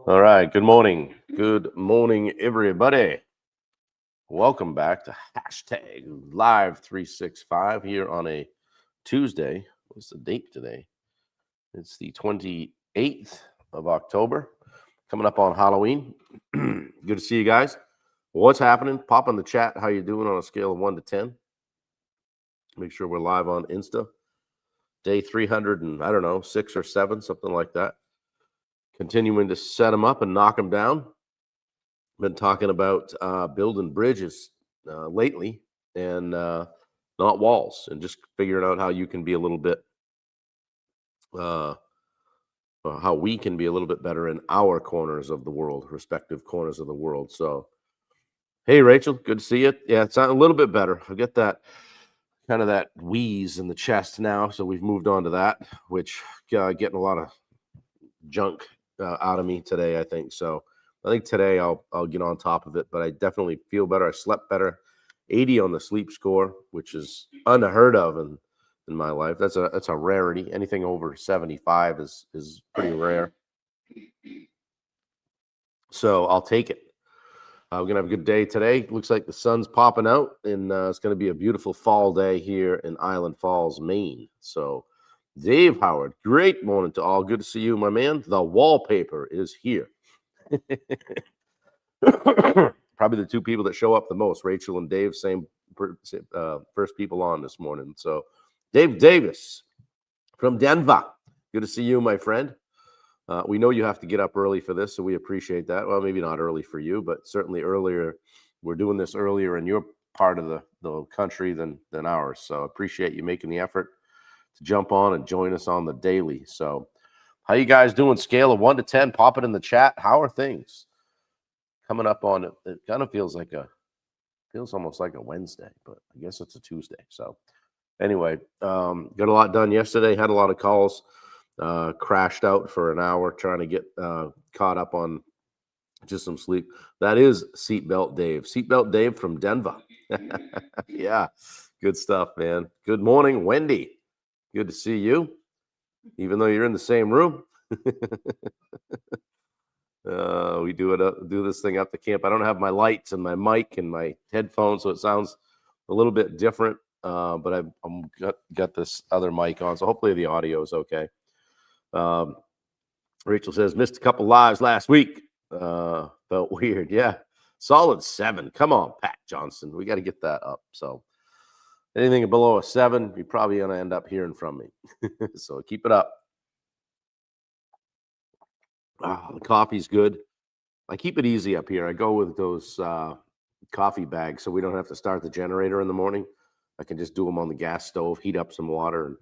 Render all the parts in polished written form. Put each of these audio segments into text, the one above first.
All right. Good morning. Good morning, everybody. Welcome back to hashtag Live 365 here on a Tuesday. What's the date today? It's the 28th of October, coming up on Halloween. Good to see you guys. What's happening? Pop in the chat. How you doing on a scale of 1 to 10? Make sure we're live on Insta. Day 300 and I don't know, 6 or 7, something like that. Continuing to set them up and knock them down. Been talking about building bridges lately and not walls, and just figuring out how you can be a little bit, uh, how we can be a little bit better in our corners of the world, respective corners of the world. So, hey, Rachel, good to see you. Yeah, it's a little bit better. I get that kind of that wheeze in the chest now, so we've moved on to that, which getting a lot of junk out of me today, I think. So I think today I'll get on top of it, but I definitely feel better. I slept better. 80 on the sleep score, which is unheard of in my life. That's a rarity. Anything over 75 is pretty rare. So I'll take it. We're gonna have a good day today. Looks like the sun's popping out, and it's gonna be a beautiful fall day here in Island Falls, Maine. So, Dave Howard, great morning to all. Good to see you, my man. The wallpaper is here. Probably the two people that show up the most, Rachel and Dave, same first people on this morning. So, Dave Davis from Denver. Good to see you, my friend. We know you have to get up early for this, so we appreciate that. Well, maybe not early for you, but certainly earlier. We're doing this earlier in your part of the country than ours. So appreciate you making the effort to jump on and join us on the daily. So how you guys doing? Scale of 1 to 10, pop it in the chat. How are things? Coming up on it. It kind of feels almost like a Wednesday, but I guess it's a Tuesday. So anyway, got a lot done yesterday, had a lot of calls. Crashed out for an hour trying to get caught up on just some sleep. That is Seatbelt Dave. Seatbelt Dave from Denver. Yeah, good stuff, man. Good morning, Wendy. Good to see you, even though you're in the same room. We do this thing up the camp. I don't have my lights and my mic and my headphones, so it sounds a little bit different. But I've got this other mic on, so hopefully the audio is okay. Rachel says, missed a couple lives last week. Felt weird. Yeah. Solid 7. Come on, Pat Johnson. We got to get that up. So anything below a 7, you're probably going to end up hearing from me. So keep it up. The coffee's good. I keep it easy up here. I go with those coffee bags so we don't have to start the generator in the morning. I can just do them on the gas stove, heat up some water, and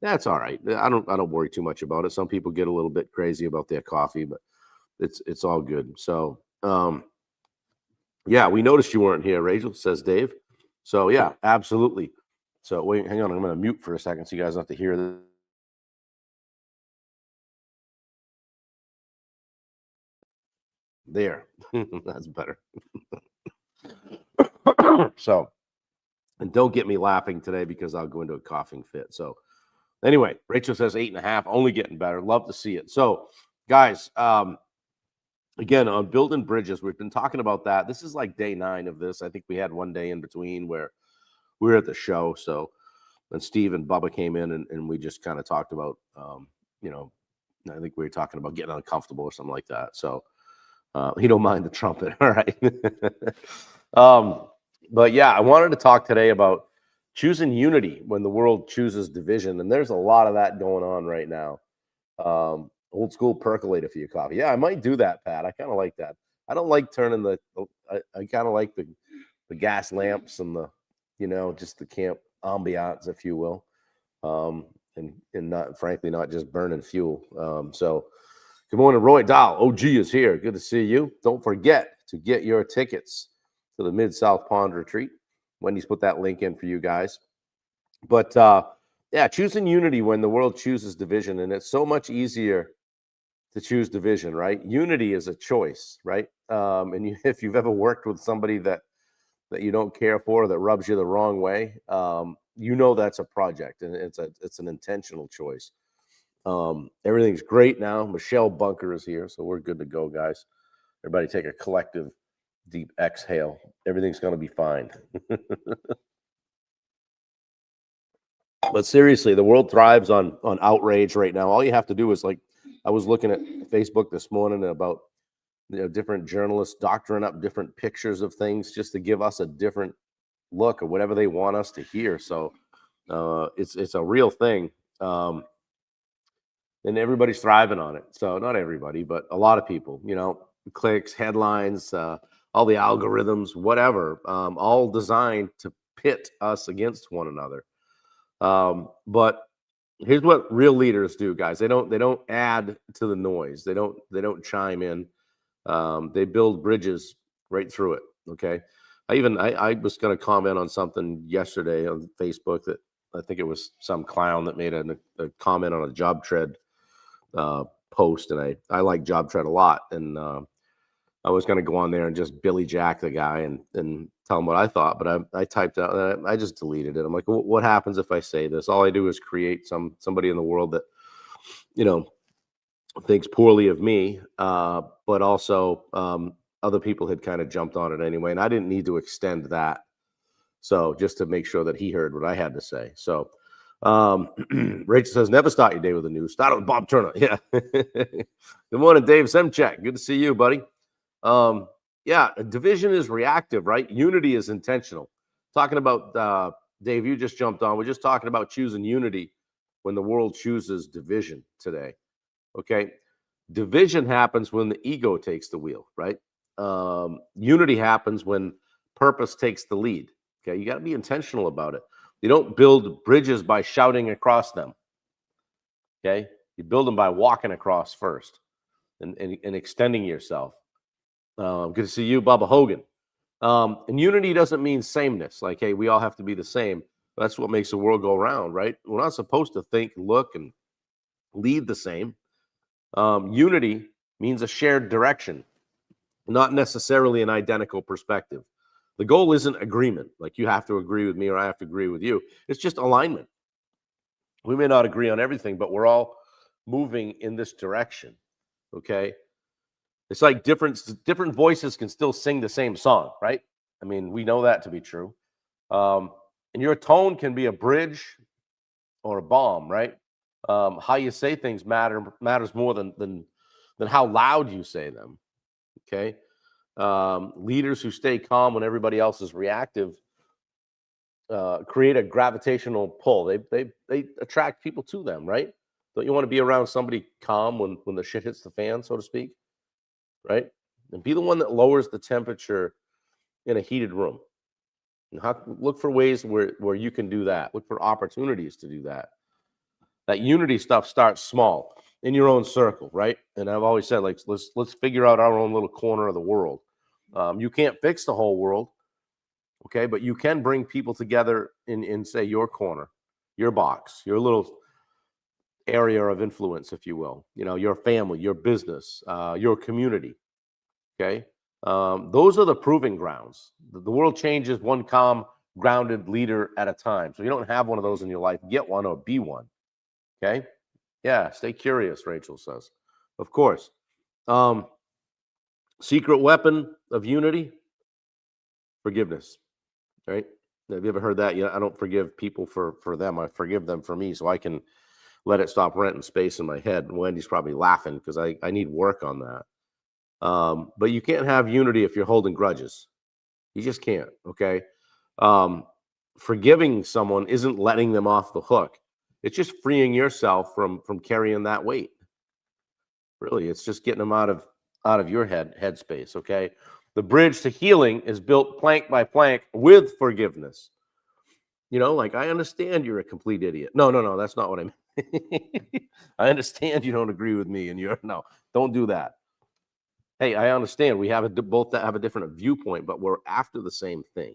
that's all right. I don't worry too much about it. Some people get a little bit crazy about their coffee, but it's all good. So yeah, we noticed you weren't here, Rachel, says Dave. So yeah, absolutely. So wait, hang on, I'm gonna mute for a second so you guys don't have to hear this. There. That's better. So, and don't get me laughing today because I'll go into a coughing fit. So anyway, Rachel says 8.5, only getting better. Love to see it. So guys, again, on building bridges, we've been talking about that. This is like day 9 of this. I think we had one day in between where we were at the show. So when Steve and Bubba came in and we just kind of talked about, I think we were talking about getting uncomfortable or something like that. So you don't mind the trumpet. All right. But yeah, I wanted to talk today about choosing unity when the world chooses division. And there's a lot of that going on right now. Old school percolator for your coffee. Yeah, I might do that, Pat. I kind of like that. I don't like turning I kind of like the gas lamps and just the camp ambiance, if you will. And not, frankly, not just burning fuel. So good morning, Roy Dahl. OG is here. Good to see you. Don't forget to get your tickets to the Mid-South Pond Retreat. Wendy's put that link in for you guys. But yeah, choosing unity when the world chooses division. And it's so much easier to choose division, right? Unity is a choice, right? And if you've ever worked with somebody that you don't care for, that rubs you the wrong way, that's a project, and it's an intentional choice. Everything's great now. Michelle Bunker is here, so we're good to go, guys. Everybody take a collective deep exhale. Everything's going to be fine. But seriously, the world thrives on outrage right now. All you have to do is, like, I was looking at Facebook this morning about different journalists doctoring up different pictures of things just to give us a different look or whatever they want us to hear. So it's a real thing. And everybody's thriving on it. So not everybody, but a lot of people, clicks, headlines, all the algorithms, whatever, all designed to pit us against one another. But here's what real leaders do, guys. They don't add to the noise. They don't chime in. They build bridges right through it. Okay. I was going to comment on something yesterday on Facebook that I think it was some clown that made a comment on a Job Tread post, and I like Job Tread a lot, and I was going to go on there and just Billy Jack the guy and tell him what I thought, but I typed out, I just deleted it. I'm like, what happens if I say this? All I do is create somebody in the world that thinks poorly of me, but also other people had kind of jumped on it anyway, and I didn't need to extend that. So just to make sure that he heard what I had to say. So Rachel says, never start your day with the news. Start it with Bob Turner. Yeah. Good morning, Dave Semchak. Good to see you, buddy. Yeah, division is reactive, right? Unity is intentional. Talking about, Dave, you just jumped on. We're just talking about choosing unity when the world chooses division today. Okay. Division happens when the ego takes the wheel, right? Unity happens when purpose takes the lead. Okay. You got to be intentional about it. You don't build bridges by shouting across them. Okay. You build them by walking across first and extending yourself. Good to see you, Bubba Hogan. And unity doesn't mean sameness. Like, hey, we all have to be the same. That's what makes the world go round, right? We're not supposed to think, look, and lead the same. Unity means a shared direction, not necessarily an identical perspective. The goal isn't agreement. Like you have to agree with me or I have to agree with you. It's just alignment. We may not agree on everything, but we're all moving in this direction. Okay. It's like different voices can still sing the same song, right? I mean, we know that to be true. And your tone can be a bridge or a bomb, right? How you say things matters more than how loud you say them. Okay. Leaders who stay calm when everybody else is reactive create a gravitational pull. They attract people to them, right? Don't you want to be around somebody calm when the shit hits the fan, so to speak? Right? And be the one that lowers the temperature in a heated room. And look for ways where you can do that. Look for opportunities to do that. That unity stuff starts small in your own circle, right? And I've always said, like, let's figure out our own little corner of the world. You can't fix the whole world, okay? But you can bring people together in say your corner, your box, your little area of influence, if you will. Your family, your business, your community. Okay, those are the proving grounds. The world changes one calm, grounded leader at a time. So you don't have one of those in your life. Get one or be one. Okay. Yeah. Stay curious, Rachel says. Of course. Secret weapon of unity, forgiveness. Right? Have you ever heard that? I don't forgive people for them. I forgive them for me so I can let it stop renting space in my head. And Wendy's probably laughing because I need work on that. But you can't have unity if you're holding grudges. You just can't. Okay. Forgiving someone isn't letting them off the hook. It's just freeing yourself from carrying that weight. Really, it's just getting them out of your headspace. Okay. The bridge to healing is built plank by plank with forgiveness. Like, I understand you're a complete idiot. No, that's not what I mean. I understand you don't agree with me, and don't do that. Hey, I understand we both have a different viewpoint, but we're after the same thing.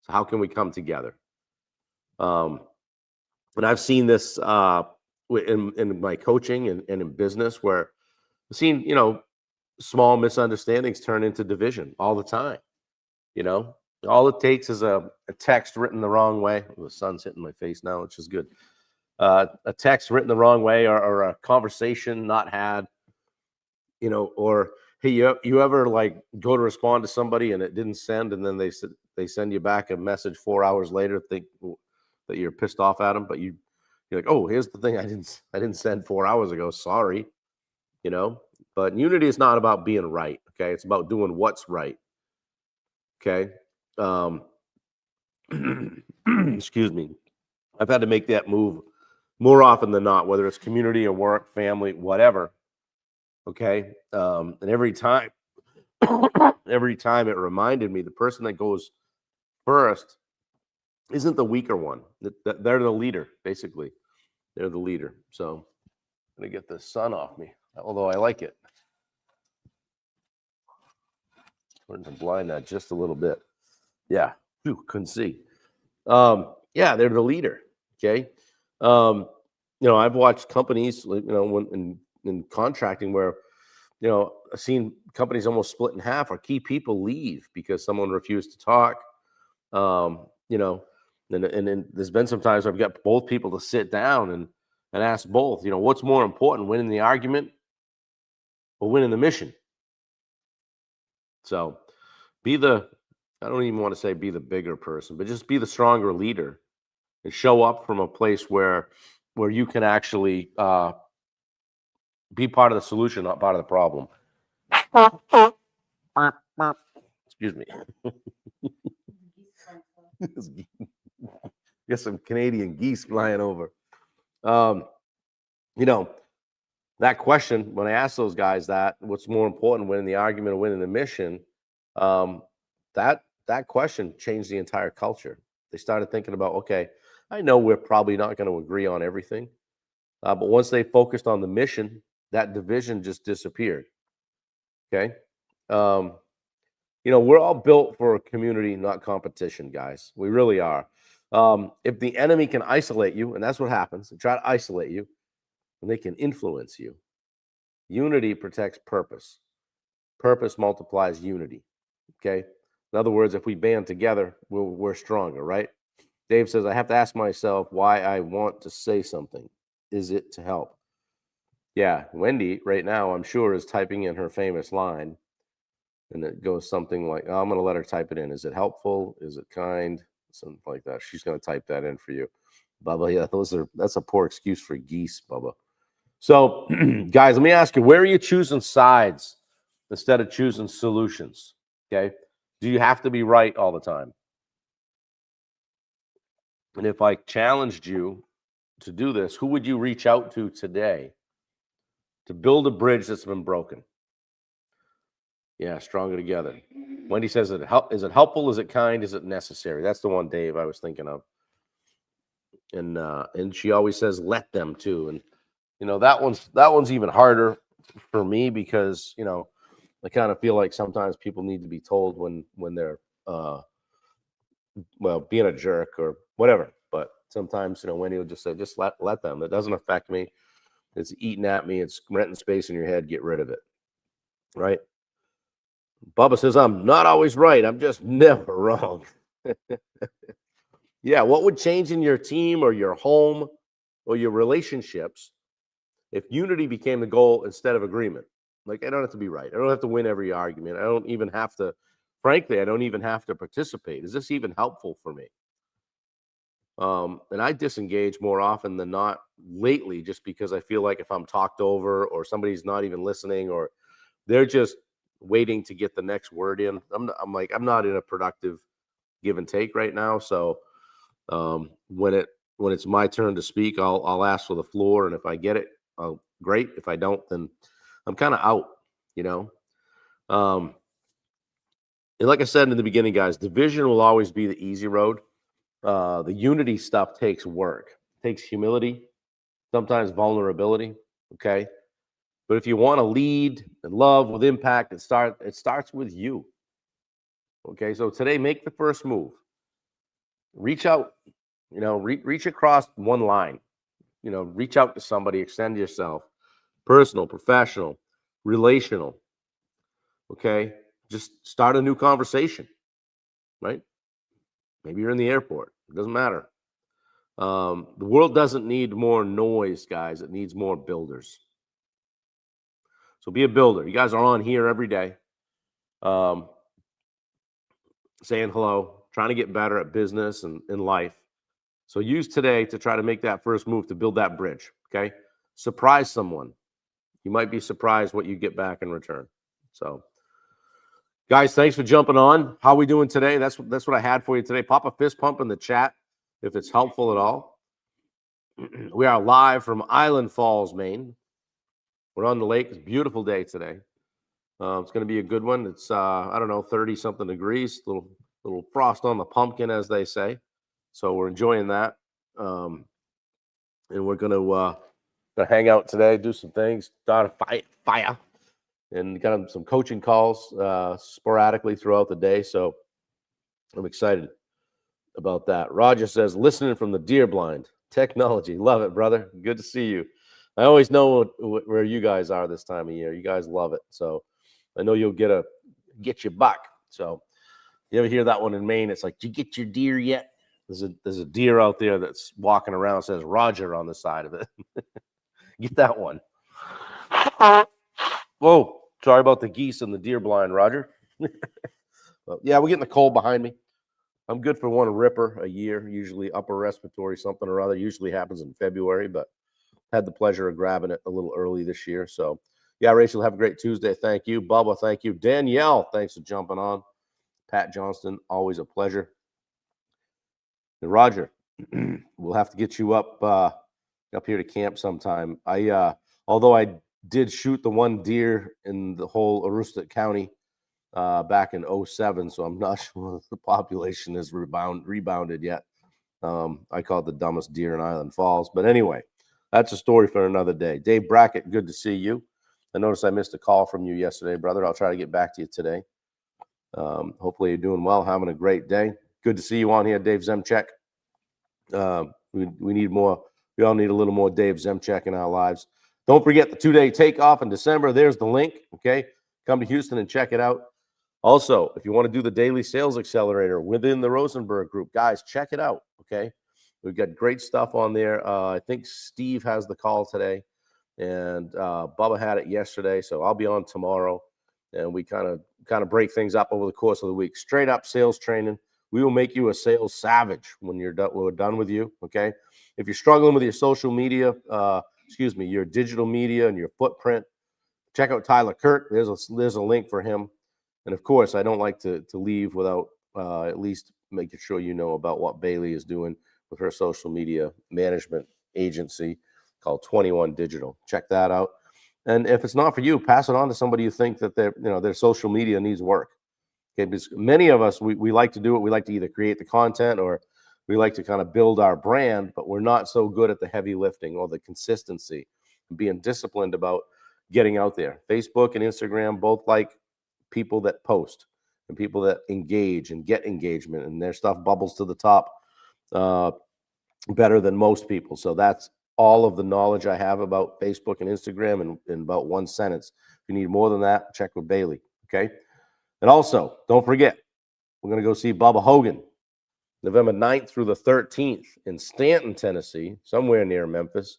So how can we come together? And I've seen this in my coaching and in business, where I've seen small misunderstandings turn into division all the time. All it takes is a text written the wrong way. The sun's hitting my face now, which is good. a text written the wrong way, or a conversation not had, or hey, you ever like go to respond to somebody and it didn't send, and then they send you back a message 4 hours later, think that you're pissed off at them, but you're like, oh, here's the thing, I didn't send 4 hours ago, sorry. But unity is not about being right. Okay, it's about doing what's right. Okay. Excuse me. I've had to make that move more often than not, whether it's community or work, family, whatever. Okay. And every time it reminded me the person that goes first isn't the weaker one. They're the leader, basically. They're the leader. So I'm going to get the sun off me, although I like it. We're going to blind that just a little bit. Yeah. Whew, couldn't see. Yeah, they're the leader. Okay. I've watched companies, when in contracting where, I've seen companies almost split in half, or key people leave because someone refused to talk. And then there's been some times I've got both people to sit down and ask both, what's more important, winning the argument or winning the mission? So I don't even want to say be the bigger person, but just be the stronger leader and show up from a place where you can actually be part of the solution, not part of the problem. Excuse me. Get some Canadian geese flying over. That question, when I asked those guys that, what's more important, winning the argument or winning the mission, that question changed the entire culture. They started thinking about, okay, I know we're probably not going to agree on everything, but once they focused on the mission, that division just disappeared. Okay. We're all built for a community, not competition, guys. We really are. If the enemy can isolate you, and that's what happens, they try to isolate you, and they can influence you. Unity protects purpose. Purpose multiplies unity. Okay. In other words, if we band together, we're stronger, right? Dave says, I have to ask myself why I want to say something. Is it to help? Yeah, Wendy right now, I'm sure, is typing in her famous line. And it goes something like, I'm going to let her type it in. Is it helpful? Is it kind? Something like that. She's going to type that in for you. Bubba, yeah, that's a poor excuse for geese, Bubba. So, guys, let me ask you, where are you choosing sides instead of choosing solutions? Okay. Do you have to be right all the time? And if I challenged you to do this, who would you reach out to today to build a bridge that's been broken? Yeah, stronger together. Wendy says, is it helpful? Is it kind? Is it necessary? That's the one, Dave, I was thinking of. And she always says, let them too. And that one's even harder for me because I kind of feel like sometimes people need to be told when they're being a jerk or whatever. But sometimes Wendy will just say, just let them. It doesn't affect me. It's eating at me. It's renting space in your head. Get rid of it. Right. Bubba says, I'm not always right. I'm just never wrong. Yeah. What would change in your team or your home or your relationships if unity became the goal instead of agreement? Like, I don't have to be right. I don't have to win every argument. I don't even have to, frankly, I don't even have to participate. Is this even helpful for me? And I disengage more often than not lately, just because I feel like if I'm talked over or somebody's not even listening or they're just waiting to get the next word in, I'm not in a productive give and take right now. So when it's my turn to speak, I'll ask for the floor, and if I get it, great. If I don't, then I'm kind of out. And like I said in the beginning, guys, division will always be the easy road. The unity stuff takes work, takes humility, sometimes vulnerability. Okay. But if you want to lead and love with impact, it starts with you. Okay. So today, make the first move. Reach out, reach across one line, reach out to somebody, extend yourself, personal, professional, relational. Okay. Just start a new conversation, right? Maybe you're in the airport. It doesn't matter. The world doesn't need more noise, guys. It needs more builders. So be a builder. You guys are on here every day, saying hello, trying to get better at business and in life. So use today to try to make that first move to build that bridge. Okay. Surprise someone. You might be surprised what you get back in return. So, guys, thanks for jumping on. How are we doing today? That's what I had for you today. Pop a fist pump in the chat if it's helpful at all. We are live from Island Falls, Maine. We're on the lake. It's a beautiful day today. It's going to be a good one. It's I don't know, 30-something degrees. Little frost on the pumpkin, as they say. So we're enjoying that. And we're going to hang out today, do some things, start a fire, and got some coaching calls sporadically throughout the day. So I'm excited about that. Roger says, listening from the deer blind. Technology. Love it, brother. Good to see you. I always know where you guys are this time of year. You guys love it. So I know you'll get your buck. So you ever hear that one in Maine? It's like, did you get your deer yet? There's a deer out there that's walking around, says Roger on the side of it. Get that one. Whoa, sorry about the geese and the deer blind, Roger. Well, yeah, we're getting the cold behind me. I'm good for one ripper a year, usually upper respiratory something or other. Usually happens in February, but had the pleasure of grabbing it a little early this year. So, yeah, Rachel, have a great Tuesday. Thank you. Bubba, thank you. Danielle, thanks for jumping on. Pat Johnston, always a pleasure. And Roger, we'll have to get you up here to camp sometime. Although I did shoot the one deer in the whole Aroostook County back in 2007, so I'm not sure if the population has rebounded yet. I call it the dumbest deer in Island Falls. But anyway, that's a story for another day. Dave Brackett, good to see you. I noticed I missed a call from you yesterday, brother. I'll try to get back to you today. Hopefully you're doing well, having a great day. Good to see you on here, Dave Zemchek. We need more. We all need a little more Dave Zemchek in our lives. Don't forget the 2-day takeoff in December. There's the link. Okay, come to Houston and check it out. Also, if you want to do the daily sales accelerator within the Rosenberg group, guys, check it out. Okay, we've got great stuff on there. I think Steve has the call today, and Bubba had it yesterday. So I'll be on tomorrow, and we kind of break things up over the course of the week. Straight up sales training. We will make you a sales savage when we're done with you. Okay, if you're struggling with your social media, your digital media and your footprint, check out Tyler Kirk. There's a link for him. And of course, I don't like to leave without at least making sure you know about what Bailey is doing with her social media management agency called 21 Digital. Check that out. And if it's not for you, pass it on to somebody you think that their social media needs work. Okay, because many of us, we like to do it. We like to either create the content or we like to kind of build our brand, but we're not so good at the heavy lifting or the consistency and being disciplined about getting out there. Facebook and Instagram both like people that post and people that engage and get engagement, and their stuff bubbles to the top better than most people. So that's all of the knowledge I have about Facebook and Instagram in about one sentence. If you need more than that, check with Bailey. Okay. And also, don't forget, we're going to go see Bubba Hogan November 9th through the 13th in Stanton, Tennessee, somewhere near Memphis,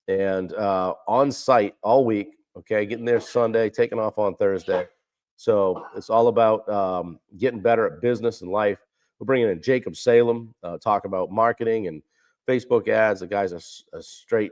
and on site all week. Okay, getting there Sunday, taking off on Thursday. So it's all about getting better at business and life. We're bringing in Jacob Salem, talk about marketing and Facebook ads. The guy's a straight,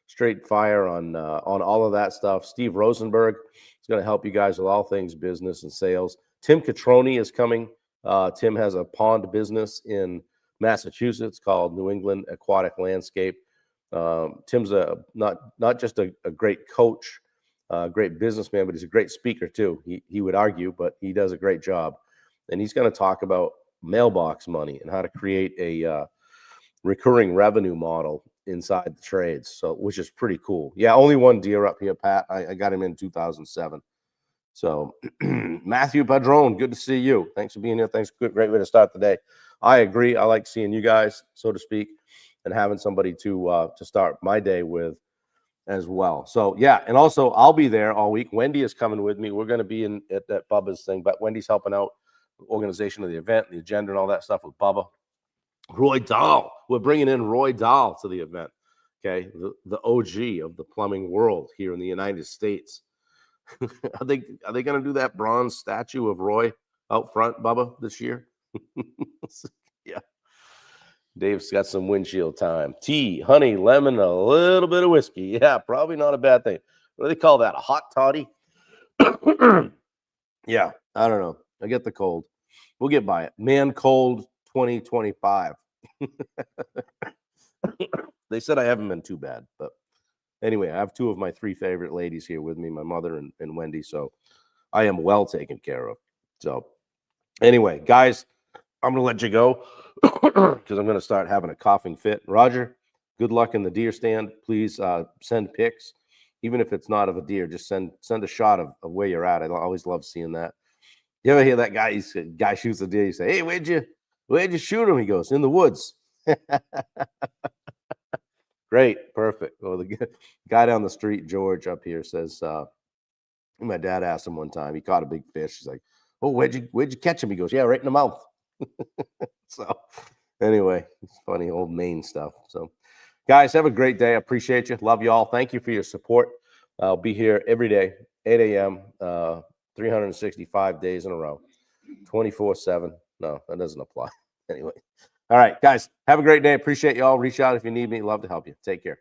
straight fire on all of that stuff. Steve Rosenberg is going to help you guys with all things business and sales. Tim Catroni is coming. Tim has a pond business in Massachusetts called New England Aquatic Landscape. Tim's not just a great coach, great businessman, but he's a great speaker too. He would argue, but he does a great job. And he's going to talk about mailbox money and how to create a recurring revenue model inside the trades. So, which is pretty cool. Yeah, only one deer up here, Pat. I got him in 2007. So, Matthew Padron, good to see you. Thanks for being here. Thanks. Great way to start the day. I agree. I like seeing you guys, so to speak, and having somebody to start my day with as well. So, yeah, and also I'll be there all week. Wendy is coming with me. We're going to be at that Bubba's thing, but Wendy's helping out the organization of the event, the agenda, and all that stuff with Bubba. Roy Dahl. We're bringing in Roy Dahl to the event. Okay, the OG of the plumbing world here in the United States. Are they going to do that bronze statue of Roy out front, Bubba, this year? Yeah. Dave's got some windshield time. Tea, honey, lemon, a little bit of whiskey. Yeah, probably not a bad thing. What do they call that? A hot toddy? Yeah, I don't know. I get the cold. We'll get by it. Man cold 2025. They said I haven't been too bad, but anyway, I have two of my three favorite ladies here with me, my mother and Wendy. So I am well taken care of. So anyway, guys, I'm going to let you go because I'm going to start having a coughing fit. Roger, good luck in the deer stand. Please send pics, even if it's not of a deer. Just send a shot of where you're at. I always love seeing that. You ever hear that guy? Guy shoots a deer. You say, "Hey, where'd you shoot him?" He goes, "In the woods." Great, perfect. Well, the guy down the street, George, up here says, my dad asked him one time. He caught a big fish. He's like, "Oh, where'd you catch him?" He goes, "Yeah, right in the mouth." So, anyway, it's funny old Maine stuff. So, guys, have a great day. I appreciate you. Love you all. Thank you for your support. I'll be here every day, 8 a.m., 365 days in a row, 24/7. No, that doesn't apply. Anyway. All right, guys, have a great day. Appreciate you all. Reach out if you need me. Love to help you. Take care.